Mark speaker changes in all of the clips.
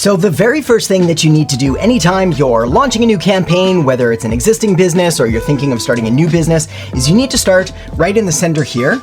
Speaker 1: So the very first thing that you need to do anytime you're launching a new campaign, whether it's an existing business or you're thinking of starting a new business, is you need to start right in the center here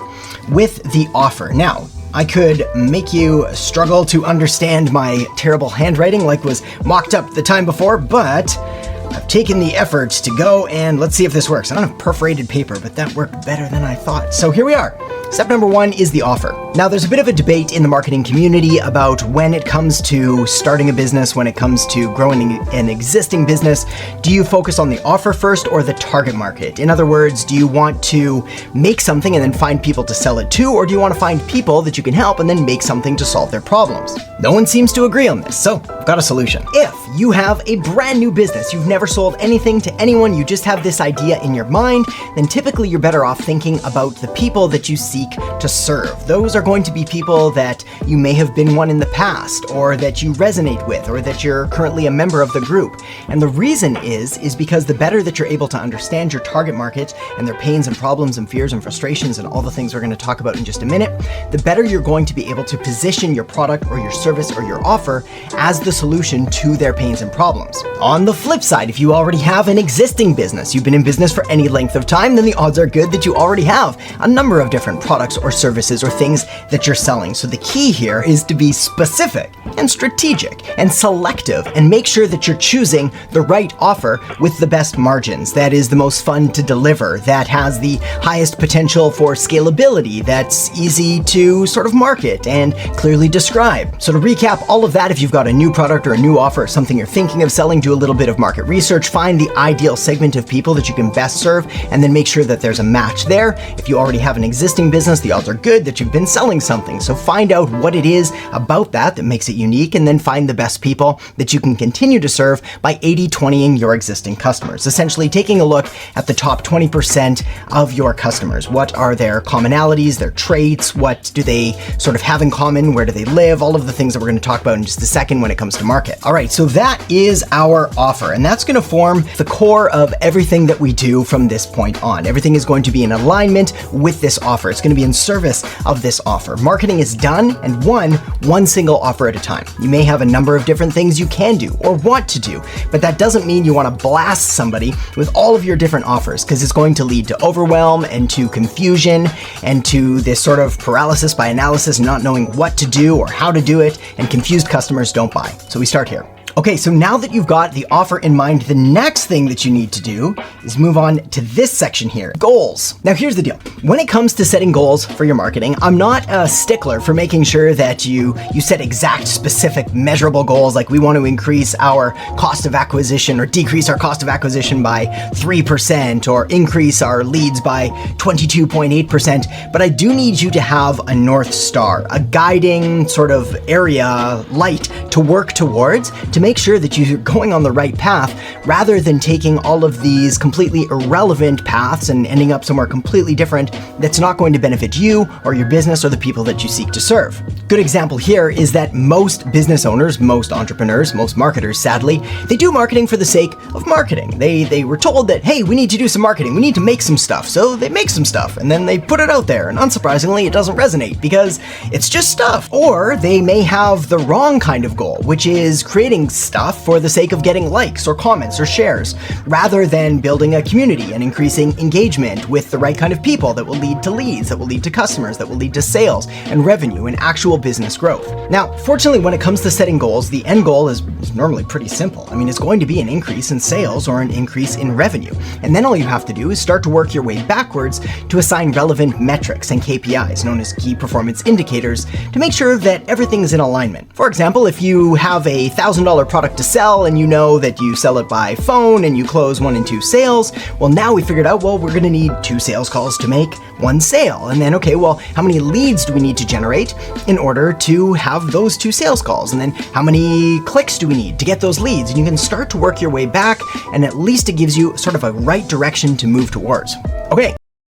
Speaker 1: with the offer. Now, I could make you struggle to understand my terrible handwriting like was mocked up the time before, but I've taken the effort to go and let's see if this works. I don't have perforated paper, but that worked better than I thought. So here we are. Step number one is the offer. Now, there's a bit of a debate in the marketing community about when it comes to starting a business, when it comes to growing an existing business, do you focus on the offer first or the target market? In other words, do you want to make something and then find people to sell it to, or do you want to find people that you can help and then make something to solve their problems? No one seems to agree on this, so I've got a solution. If you have a brand new business, you've never sold anything to anyone, you just have this idea in your mind, then typically you're better off thinking about the people that you seek to serve. Those are going to be people that you may have been one in the past, or that you resonate with, or that you're currently a member of the group. And the reason is because the better that you're able to understand your target market and their pains and problems and fears and frustrations and all the things we're going to talk about in just a minute, the better you're going to be able to position your product or your service or your offer as the solution to their pains and problems. On the flip side, if you already have an existing business, you've been in business for any length of time, then the odds are good that you already have a number of different products or services or things that you're selling. So the key here is to be specific and strategic and selective and make sure that you're choosing the right offer with the best margins, that is the most fun to deliver, that has the highest potential for scalability, that's easy to sort of market and clearly describe. So to recap all of that, if you've got a new product or a new offer or something you're thinking of selling, do a little bit of market research, find the ideal segment of people that you can best serve, and then make sure that there's a match there. If you already have an existing business, the odds are good that you've been selling something. So find out what it is about that makes it unique, and then find the best people that you can continue to serve by 80/20ing your existing customers. Essentially taking a look at the top 20% of your customers. What are their commonalities, their traits? What do they sort of have in common? Where do they live? All of the things that we're going to talk about in just a second when it comes to market. All right, so that is our offer, and that's going to form the core of everything that we do from this point on. Everything is going to be in alignment with this offer. It's going to be in service of this offer. Marketing is done and one single offer at a time. You may have a number of different things you can do or want to do, but that doesn't mean you want to blast somebody with all of your different offers, because it's going to lead to overwhelm and to confusion and to this sort of paralysis by analysis, not knowing what to do or how to do it, and confused customers don't buy. So we start here. Okay, so now that you've got the offer in mind, the next thing that you need to do is move on to this section here, goals. Now here's the deal. When it comes to setting goals for your marketing, I'm not a stickler for making sure that you set exact, specific, measurable goals, like we want to increase our cost of acquisition or decrease our cost of acquisition by 3% or increase our leads by 22.8%. But I do need you to have a North Star, a guiding sort of area, light to work towards, to make sure that you're going on the right path, rather than taking all of these completely irrelevant paths and ending up somewhere completely different that's not going to benefit you or your business or the people that you seek to serve. Good example here is that most business owners, most entrepreneurs, most marketers, sadly, they do marketing for the sake of marketing. They were told that, hey, we need to do some marketing, we need to make some stuff. So they make some stuff and then they put it out there, and unsurprisingly, it doesn't resonate because it's just stuff. Or they may have the wrong kind of goal, which is creating stuff for the sake of getting likes or comments or shares, rather than building a community and increasing engagement with the right kind of people that will lead to leads, that will lead to customers, that will lead to sales and revenue and actual business growth. Now, fortunately, when it comes to setting goals, the end goal is normally pretty simple. I mean, it's going to be an increase in sales or an increase in revenue. And then all you have to do is start to work your way backwards to assign relevant metrics and KPIs, known as key performance indicators, to make sure that everything's in alignment. For example, if you have a $1,000 product to sell and you know that you sell it by phone and you close 1 and 2 sales, well, now we figured out, well, we're going to need 2 sales calls to make 1 sale. And then, okay, well, how many leads do we need to generate in order to have those 2 sales calls? And then how many clicks do we need to get those leads? And you can start to work your way back, and at least it gives you sort of a right direction to move towards. Okay,